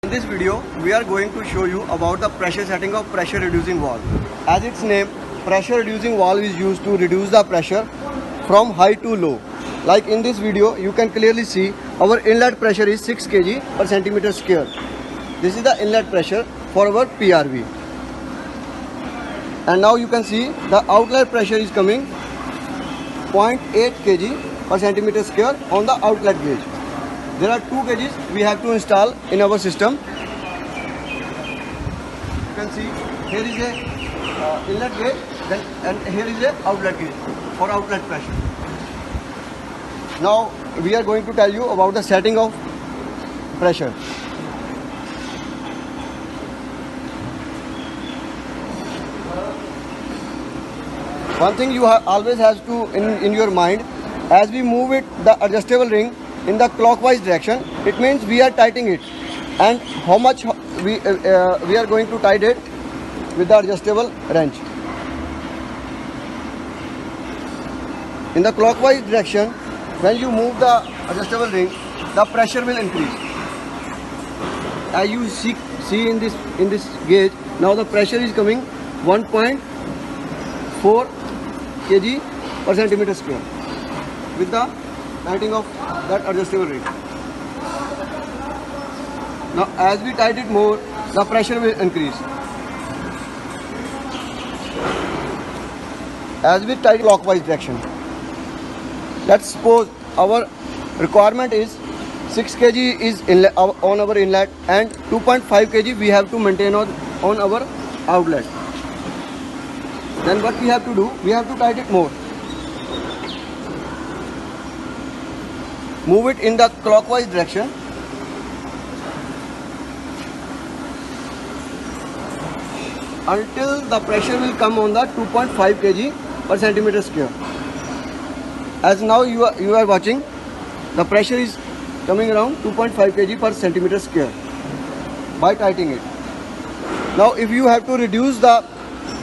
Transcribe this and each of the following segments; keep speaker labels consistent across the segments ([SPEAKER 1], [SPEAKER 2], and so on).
[SPEAKER 1] In this video, we are going to show you about the pressure setting of pressure reducing valve. As its name, pressure reducing valve is used to reduce the pressure from high to low. Like in this video, you can clearly see our inlet pressure is 6 kg per centimeter square. This is the inlet pressure for our PRV. And now you can see the outlet pressure is coming 0.8 kg per centimeter square on the outlet gauge. There are 2 gauges we have to install in our system. You can see here is a inlet gauge and here is a outlet gauge for outlet pressure. Now we are going to tell you about the setting of pressure. One thing you always has to in your mind, as we move it the adjustable ring in the clockwise direction, it means we are tightening it, and how much we are going to tighten it with the adjustable wrench. In the clockwise direction, when you move the adjustable ring, the pressure will increase. As you see in this gauge, now the pressure is coming 1.4 kg per centimeter square with the tightening of that adjustable ring. Now as we tighten it more, the pressure will increase. As we tighten clockwise direction, let's suppose our requirement is 6 kg is on our inlet and 2.5 kg we have to maintain on our outlet. Then what we have to do, we have to tighten it more. Move it in the clockwise direction. Until the pressure will come on the 2.5 kg per centimeter square. As now you are watching, the pressure is coming around 2.5 kg per centimeter square by tightening it. Now if you have to reduce the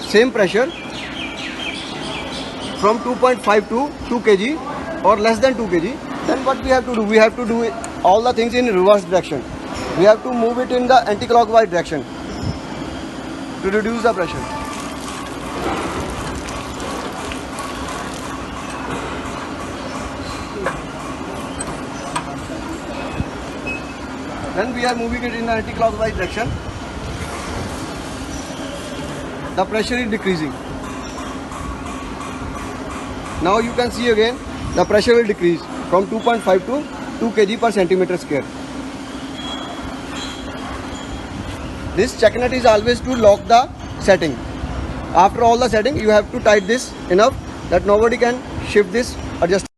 [SPEAKER 1] same pressure from 2.5 to 2 kg or less than 2 kg, then what we have to do? We have to do all the things in reverse direction. We have to move it in the anti-clockwise direction to reduce the pressure. When we are moving it in the anti-clockwise direction, the pressure is decreasing. Now you can see again the pressure will decrease from 2.5 to 2 kg per centimeter square. This check nut is always to lock the setting. After all the setting, you have to tighten this enough that nobody can shift this adjustment.